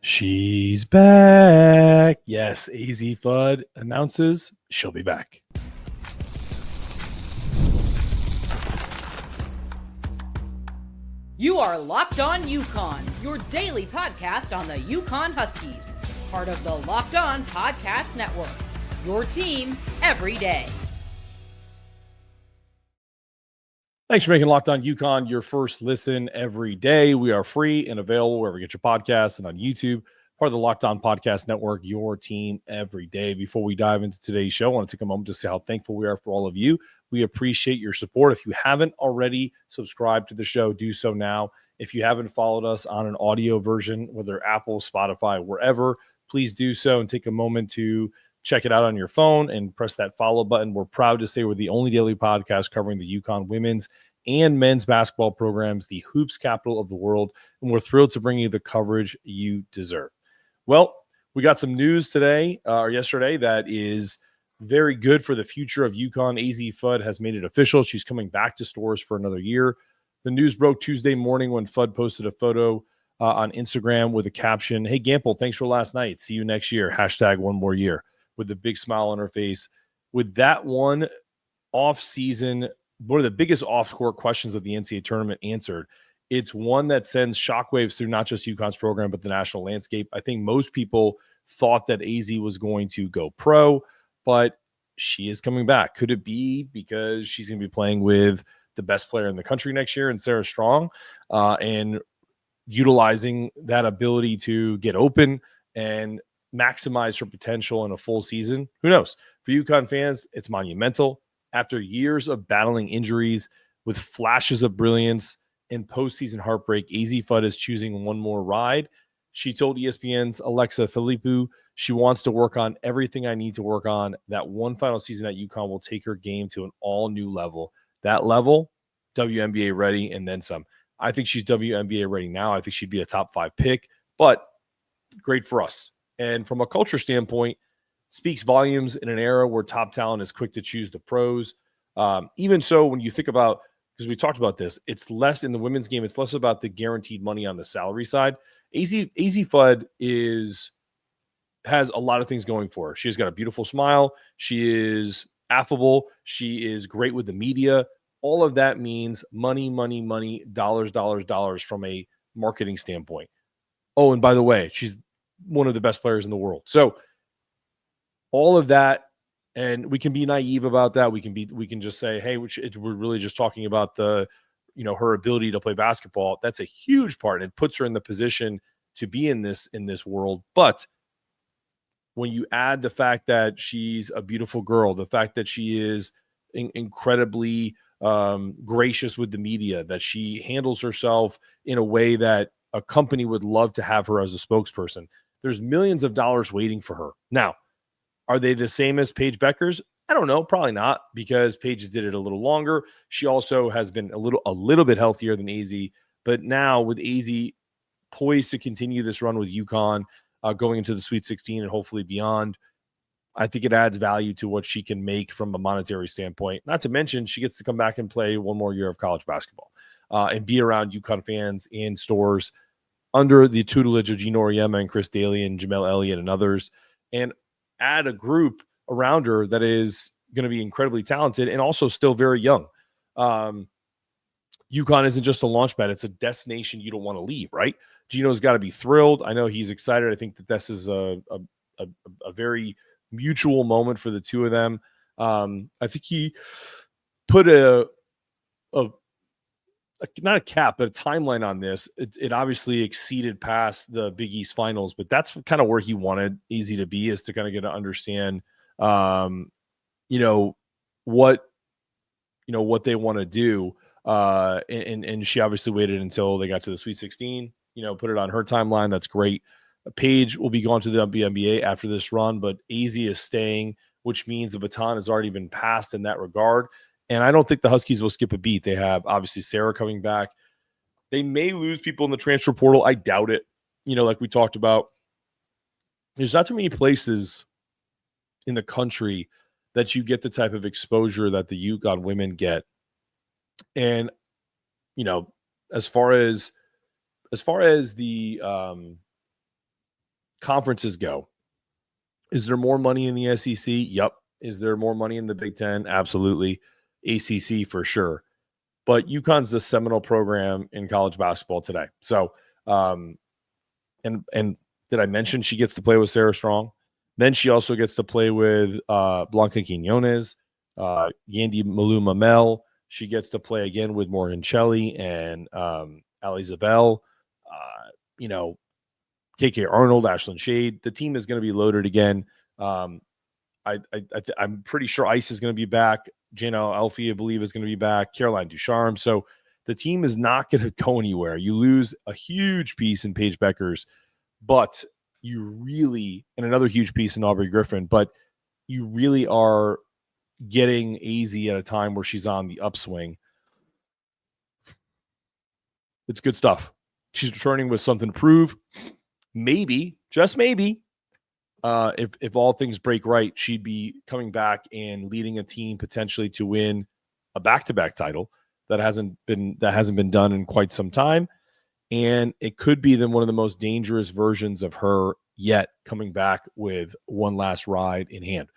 She's back. Yes, Azzi Fudd announces she'll be back. You are Locked On UConn, your daily podcast on the Yukon Huskies, part of the Locked On Podcast Network, your team every day. Thanks for making Locked On UConn your first listen every day. We are free and available wherever you get your podcasts and on YouTube, part of the Locked On Podcast Network, your team every day. Before we dive into today's show, I want to take a moment to say how thankful we are for all of you. We appreciate your support. If you haven't already subscribed to the show, do so now. If you haven't followed us on an audio version, whether Apple, Spotify, wherever, please do so and take a moment to check it out on your phone and press that follow button. We're proud to say we're the only daily podcast covering the Yukon women's and men's basketball programs, the hoops capital of the world, and we're thrilled to bring you the coverage you deserve. Well, we got some news today or yesterday that is very good for the future of UConn. Azzi Fudd has made it official. She's coming back to Stores for another year. The news broke Tuesday morning when Fudd posted a photo on Instagram with a caption, "Hey, Gamble, thanks for last night. See you next year. # one more year," with a big smile on her face. With that one off-season, one of the biggest off-court questions of the NCAA tournament answered, it's one that sends shockwaves through not just UConn's program, but the national landscape. I think most people thought that Azzi was going to go pro, but she is coming back. Could it be because she's going to be playing with the best player in the country next year in Sarah Strong and utilizing that ability to get open and maximize her potential in a full season? Who knows? For UConn fans, it's monumental. After years of battling injuries with flashes of brilliance and postseason heartbreak, Azzi Fudd is choosing one more ride. She told ESPN's Alexa Philippou she wants to work on everything I need to work on. That one final season at UConn will take her game to an all-new level. That level, WNBA ready and then some. I think she's WNBA ready now. I think she'd be a top 5 pick, but great for us. And from a culture standpoint, speaks volumes in an era where top talent is quick to choose the pros. Even so, when you think about, because we talked about this, it's less in the women's game. It's less about the guaranteed money on the salary side. Azzi Fudd has a lot of things going for her. She's got a beautiful smile. She is affable. She is great with the media. All of that means money, money, money, dollars, dollars, dollars from a marketing standpoint. Oh, and by the way, she's one of the best players in the world. So all of that, and we can be naive about that. We can just say, hey, we're really just talking about her ability to play basketball. That's a huge part. It puts her in the position to be in this world. But when you add the fact that she's a beautiful girl, the fact that she is incredibly gracious with the media, that she handles herself in a way that a company would love to have her as a spokesperson, there's millions of dollars waiting for her. Now, are they the same as Paige Bueckers? I don't know. Probably not, because Paige did it a little longer. She also has been a little bit healthier than Azzi. But now with Azzi poised to continue this run with UConn, going into the Sweet 16 and hopefully beyond, I think it adds value to what she can make from a monetary standpoint. Not to mention, she gets to come back and play one more year of college basketball and be around UConn fans in Stores under the tutelage of Geno Auriemma and Chris Daly and Jamel Elliott and others, and add a group around her that is going to be incredibly talented and also still very young. UConn isn't just a launch pad. It's a destination you don't want to leave, right? Geno's got to be thrilled. I know he's excited. I think that this is a very mutual moment for the two of them. I think he put not a cap, but a timeline on this. It obviously exceeded past the Big East finals, but that's kind of where he wanted Azzi to be, is to kind of get to understand, what they want to do. And she obviously waited until they got to the Sweet 16, put it on her timeline. That's great. Paige will be going to the WNBA after this run, but Azzi is staying, which means the baton has already been passed in that regard. And I don't think the Huskies will skip a beat. They have, obviously, Sarah coming back. They may lose people in the transfer portal. I doubt it. Like we talked about, there's not too many places in the country that you get the type of exposure that the UConn women get. And, as far as the conferences go, is there more money in the SEC? Yep. Is there more money in the Big Ten? Absolutely. ACC for sure. But UConn's the seminal program in college basketball today. So, and did I mention she gets to play with Sarah Strong? Then she also gets to play with Blanca Quinones, Yandy Malou-Mamel. She gets to play again with Morgan Shelley and Ali Zabel. KK Arnold, Ashlyn Shade. The team is going to be loaded again. I'm pretty sure Ice is going to be back. Jano Alfie, I believe, is going to be back. Caroline Ducharme. So the team is not going to go anywhere. You lose a huge piece in Paige Bueckers, but you really, and another huge piece in Aubrey Griffin, but you really are getting AZ at a time where she's on the upswing. It's good stuff. She's returning with something to prove. Maybe, just maybe, if all things break right, she'd be coming back and leading a team potentially to win a back-to-back title that hasn't been done in quite some time. And it could be then one of the most dangerous versions of her yet, coming back with one last ride in hand.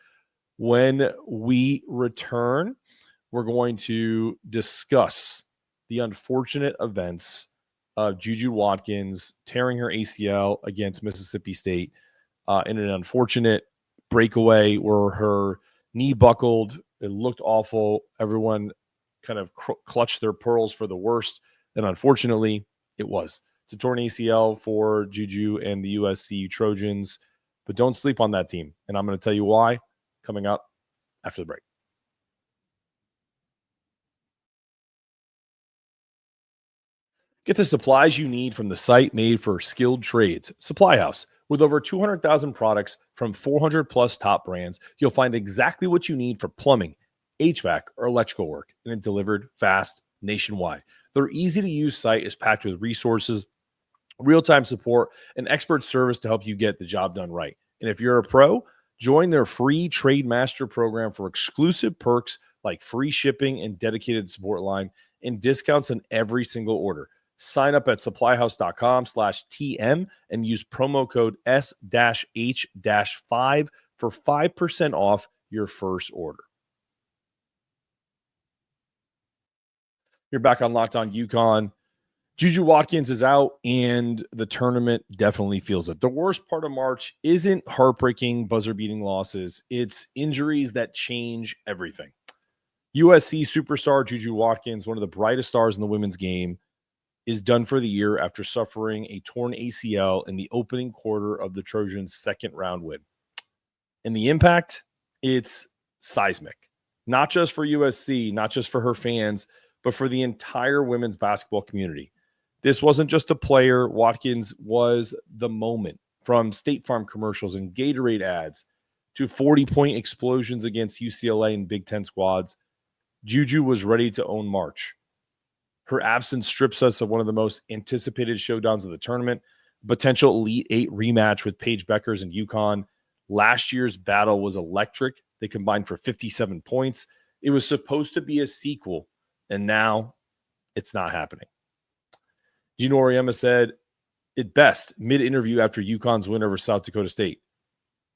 When we return, we're going to discuss the unfortunate events of JuJu Watkins tearing her ACL against Mississippi State in an unfortunate breakaway where her knee buckled. It looked awful. Everyone kind of clutched their pearls for the worst. And unfortunately, it was. It's a torn ACL for JuJu and the USC Trojans. But don't sleep on that team. And I'm going to tell you why coming up after the break. Get the supplies you need from the site made for skilled trades, Supply House. With over 200,000 products from 400 plus top brands, you'll find exactly what you need for plumbing, HVAC, or electrical work, and it delivered fast nationwide. Their easy-to-use site is packed with resources, real-time support, and expert service to help you get the job done right. And if you're a pro, join their free Trade Master program for exclusive perks like free shipping and dedicated support line and discounts on every single order. Sign up at supplyhouse.com/TM and use promo code S-H-5 for 5% off your first order. You're back on Locked On UConn. JuJu Watkins is out, and the tournament definitely feels it. The worst part of March isn't heartbreaking, buzzer-beating losses. It's injuries that change everything. USC superstar JuJu Watkins, one of the brightest stars in the women's game, is done for the year after suffering a torn ACL in the opening quarter of the Trojans' second-round win. And the impact, it's seismic. Not just for USC, not just for her fans, but for the entire women's basketball community. This wasn't just a player. Watkins was the moment, from State Farm commercials and Gatorade ads to 40-point explosions against UCLA and Big Ten squads. JuJu was ready to own March. Her absence strips us of one of the most anticipated showdowns of the tournament, potential Elite Eight rematch with Paige Bueckers and Yukon. Last year's battle was electric. They combined for 57 points. It was supposed to be a sequel, and now it's not happening. Geno Auriemma said it best mid-interview after UConn's win over South Dakota State.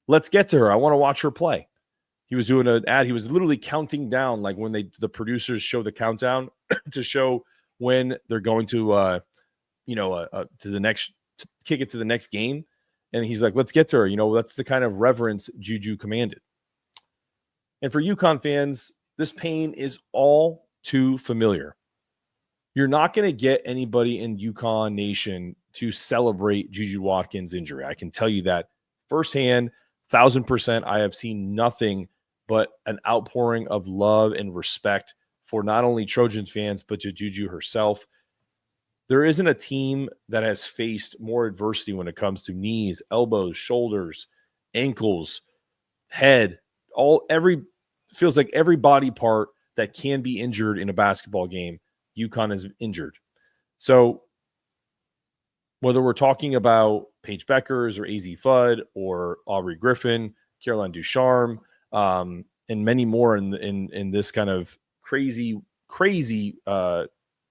Let's get to her. I want to watch her play. He was doing an ad. He was literally counting down, like when the producers show the countdown to show when they're going to, to the next, to kick it to the next game. And he's like, let's get to her. That's the kind of reverence JuJu commanded. And for UConn fans, this pain is all too familiar. You're not going to get anybody in UConn Nation to celebrate JuJu Watkins' injury. I can tell you that firsthand, 1,000%. I have seen nothing but an outpouring of love and respect for not only Trojans fans, but to JuJu herself. There isn't a team that has faced more adversity when it comes to knees, elbows, shoulders, ankles, head, feels like every body part that can be injured in a basketball game, UConn is injured. So whether we're talking about Paige Bueckers or Azzi Fudd or Aubrey Griffin, Caroline Ducharme, and many more in this kind of crazy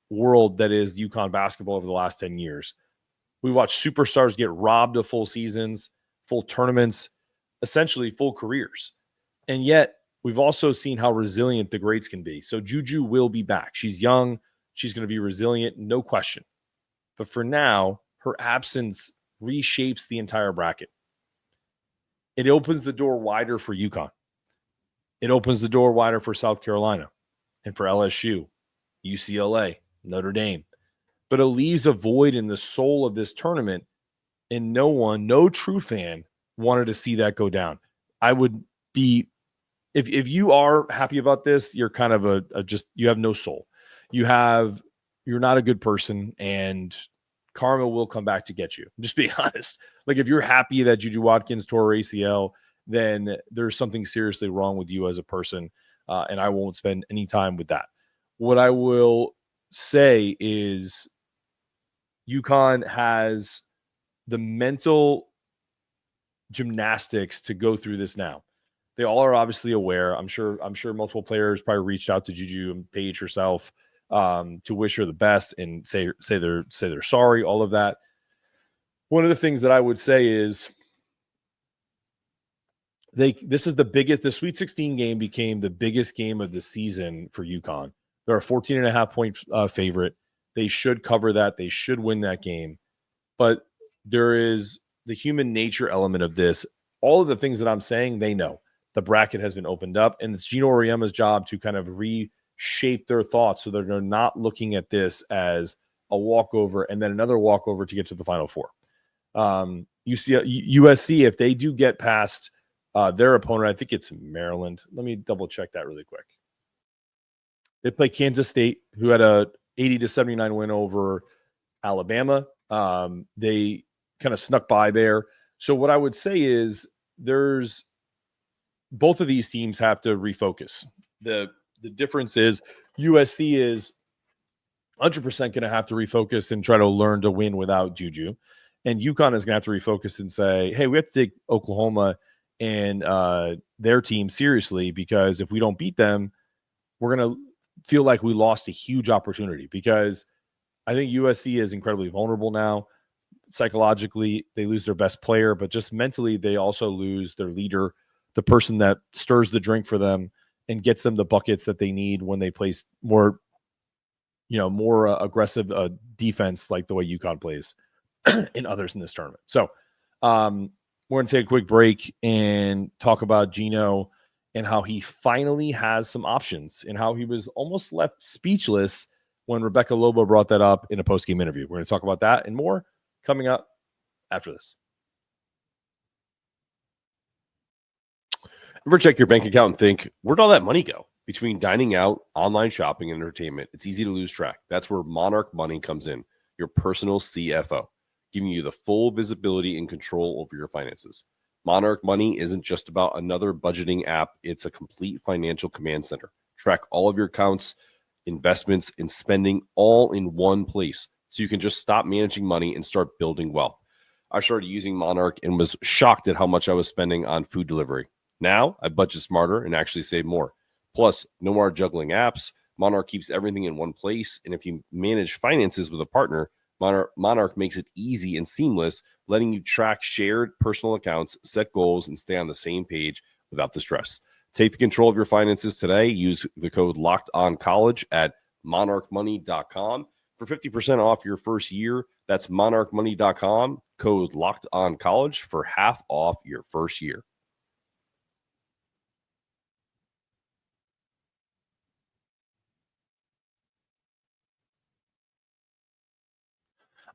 world that is UConn basketball over the last 10 years. We watched superstars get robbed of full seasons. full tournaments, essentially full careers. And yet we've also seen how resilient the greats can be. So JuJu will be back. She's young. She's going to be resilient, no question. But for now, her absence reshapes the entire bracket. It opens the door wider for Yukon. It opens the door wider for South Carolina and for LSU, UCLA, Notre Dame. But it leaves a void in the soul of this tournament, and no true fan wanted to see that go down. I would be, if you are happy about this, you're kind of you have no soul. You're not a good person, and karma will come back to get you. Just being honest. Like, if you're happy that JuJu Watkins tore her ACL, then there's something seriously wrong with you as a person, and I won't spend any time with that. What I will say is UConn has the mental gymnastics to go through this now. They all are obviously aware. I'm sure multiple players probably reached out to JuJu and Paige herself to wish her the best and say they're sorry, all of that. One of the things that I would say is this is the biggest. The Sweet 16 game became the biggest game of the season for UConn. They're a 14.5 point favorite. They should cover that. They should win that game. But there is the human nature element of this. All of the things that I'm saying, they know. The bracket has been opened up, and it's Geno Auriemma's job to kind of reshape their thoughts so that they're not looking at this as a walkover and then another walkover to get to the Final Four. USC, if they do get past their opponent, I think it's Maryland. Let me double check that really quick. They play Kansas State, who had a 80-79 win over Alabama. They kind of snuck by there. So what I would say is both of these teams have to refocus. The difference is USC is 100% going to have to refocus and try to learn to win without JuJu. And UConn is going to have to refocus and say, hey, we have to take Oklahoma and their team seriously, because if we don't beat them, we're going to feel like we lost a huge opportunity, because I think USC is incredibly vulnerable now. Psychologically, they lose their best player, but just mentally, they also lose their leader, the person that stirs the drink for them and gets them the buckets that they need when they play more aggressive defense, like the way UConn plays and others in this tournament. So we're going to take a quick break and talk about Geno and how he finally has some options and how he was almost left speechless when Rebecca Lobo brought that up in a post-game interview. We're going to talk about that and more coming up after this. Ever check your bank account and think, where'd all that money go? Between dining out, online shopping, and entertainment, it's easy to lose track. That's where Monarch Money comes in, your personal CFO, giving you the full visibility and control over your finances. Monarch Money isn't just about another budgeting app. It's a complete financial command center. Track all of your accounts, investments, and spending all in one place, so you can just stop managing money and start building wealth. I started using Monarch and was shocked at how much I was spending on food delivery. Now I budget smarter and actually save more. Plus, no more juggling apps. Monarch keeps everything in one place. And if you manage finances with a partner, Monarch makes it easy and seamless, letting you track shared personal accounts, set goals, and stay on the same page without the stress. Take the control of your finances today. Use the code LOCKEDONCOLLEGE at monarchmoney.com for 50% off your first year. That's monarchmoney.com, code LOCKEDONCOLLEGE for half off your first year.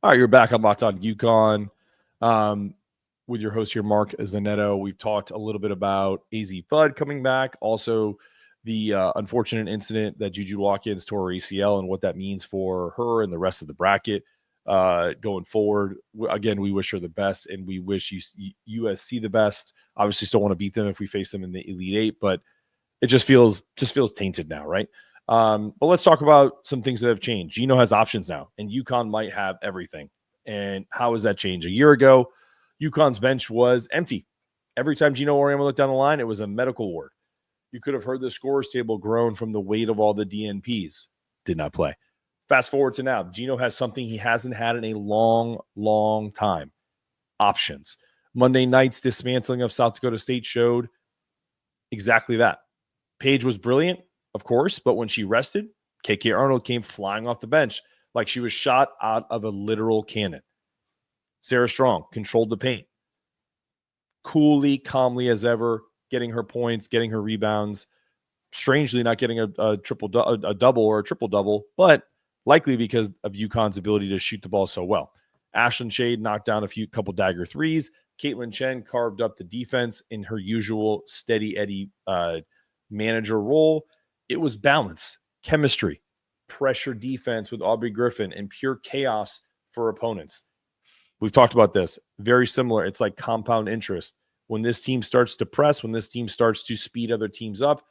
All right, you're back on Locked On UConn with your host here, Mark Zanetto. We've talked a little bit about Azzi Fudd coming back, also the unfortunate incident that JuJu Watkins tore her ACL and what that means for her and the rest of the bracket going forward. Again, we wish her the best, and we wish USC the best. Obviously, still want to beat them if we face them in the Elite Eight, but it just feels tainted now, right? But let's talk about some things that have changed. Geno has options now, and UConn might have everything. And how has that changed? A year ago, UConn's bench was empty. Every time Geno Auriemma looked down the line, it was a medical ward. You could have heard the scores table groan from the weight of all the DNPs. Did not play. Fast forward to now. Geno has something he hasn't had in a long, long time. Options. Monday night's dismantling of South Dakota State showed exactly that. Paige was brilliant, of course, but when she rested, KK Arnold came flying off the bench like she was shot out of a literal cannon. Sarah Strong controlled the paint. Coolly, calmly as ever, getting her points, getting her rebounds. Strangely, not getting a double or a triple-double, but likely because of UConn's ability to shoot the ball so well. Ashlyn Shade knocked down a couple dagger threes. Caitlin Chen carved up the defense in her usual steady Eddie manager role. It was balance, chemistry, pressure defense with Aubrey Griffin, and pure chaos for opponents. We've talked about this. Very similar. It's like compound interest. When this team starts to press, when this team starts to speed other teams up,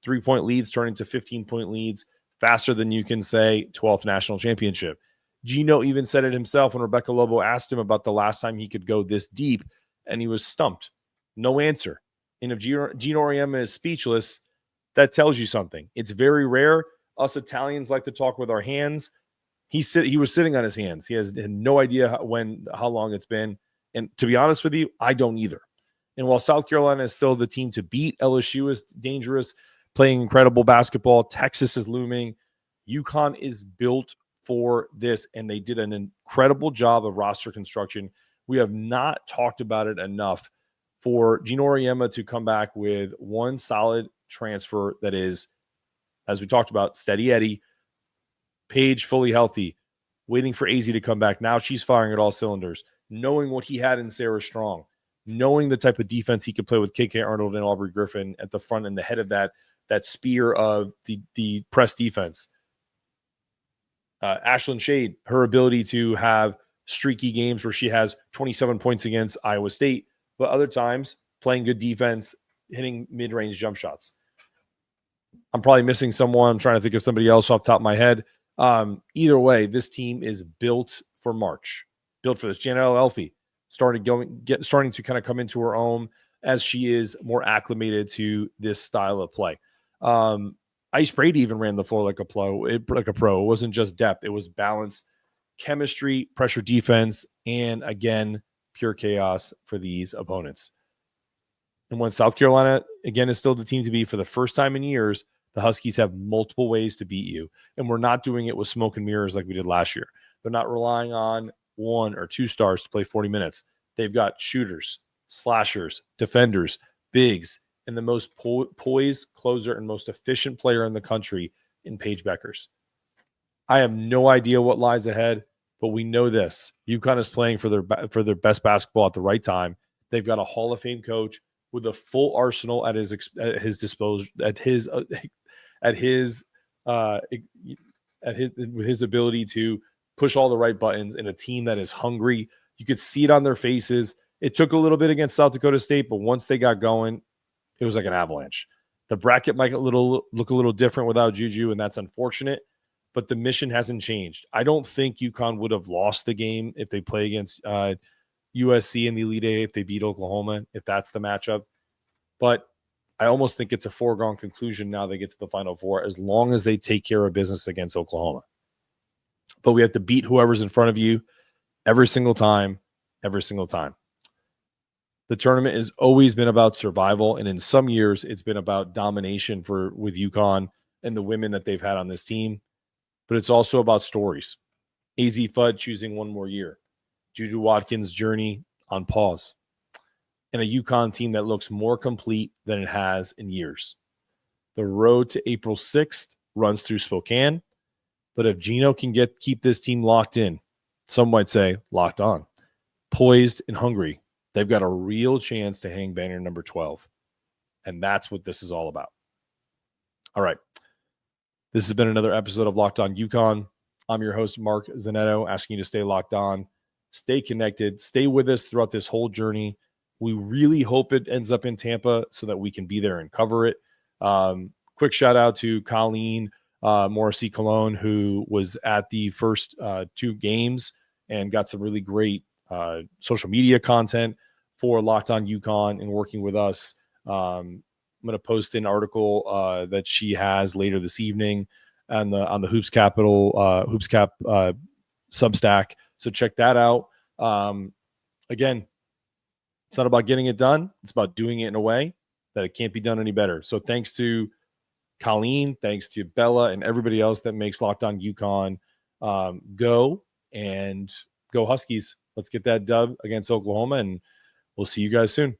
3-point leads turn into 15-point leads faster than you can say 12th national championship. Geno even said it himself when Rebecca Lobo asked him about the last time he could go this deep, and he was stumped. No answer. And if Geno Auriemma is speechless, that tells you something. It's very rare. Us Italians like to talk with our hands. He was sitting on his hands. He has no idea how long it's been. And to be honest with you, I don't either. And while South Carolina is still the team to beat, LSU is dangerous, playing incredible basketball. Texas is looming. UConn is built for this, and they did an incredible job of roster construction. We have not talked about it enough. For Geno Auriemma to come back with one solid transfer that is, as we talked about, steady Eddie, Paige fully healthy, waiting for Azzi to come back. Now she's firing at all cylinders, knowing what he had in Sarah Strong, knowing the type of defense he could play with KK Arnold and Aubrey Griffin at the front and the head of that spear of the press defense. Ashlyn Shade, her ability to have streaky games where she has 27 points against Iowa State, but other times playing good defense, hitting mid-range jump shots. I'm probably missing someone. I'm trying to think of somebody else off the top of my head. Either way, this team is built for March, built for this. Janelle Elfie starting to kind of come into her own as she is more acclimated to this style of play. Ice Brady even ran the floor like a pro. It wasn't just depth. It was balance, chemistry, pressure defense, and again, pure chaos for these opponents. And when South Carolina, again, is still the team to be for the first time in years, the Huskies have multiple ways to beat you. And we're not doing it with smoke and mirrors like we did last year. They're not relying on 1 or 2 stars to play 40 minutes. They've got shooters, slashers, defenders, bigs, and the most poised closer and most efficient player in the country in Paige Bueckers. I have no idea what lies ahead, but we know this. UConn is playing for their best basketball at the right time. They've got a Hall of Fame coach with a full arsenal at his disposal, with his ability to push all the right buttons, in a team that is hungry. You could see it on their faces. It took a little bit against South Dakota State, but once they got going, it was like an avalanche. The bracket might look a little different without JuJu, and that's unfortunate, but the mission hasn't changed. I don't think UConn would have lost the game if they play against USC in the Elite Eight, if they beat Oklahoma, if that's the matchup. But I almost think it's a foregone conclusion now they get to the Final Four, as long as they take care of business against Oklahoma. But we have to beat whoever's in front of you every single time. The tournament has always been about survival, and in some years it's been about domination with UConn and the women that they've had on this team. But it's also about stories. Azzi Fudd choosing one more year. JuJu Watkins' journey on pause. And a UConn team that looks more complete than it has in years. The road to April 6th runs through Spokane. But if Geno can keep this team locked in, some might say locked on, poised and hungry, they've got a real chance to hang banner number 12. And that's what this is all about. All right. This has been another episode of Locked On UConn. I'm your host, Mark Zanetto, asking you to stay locked on, stay connected, stay with us throughout this whole journey. We really hope it ends up in Tampa so that we can be there and cover it. Quick shout out to Colleen Morrissey Cologne, who was at the first 2 games and got some really great social media content for Locked On UConn and working with us. I'm going to post an article that she has later this evening on the Hoops Cap Substack. So check that out. Again, It's not about getting it done. It's about doing it in a way that it can't be done any better. So thanks to Colleen, thanks to Bella and everybody else that makes Locked On UConn go Huskies. Let's get that dub against Oklahoma, and we'll see you guys soon.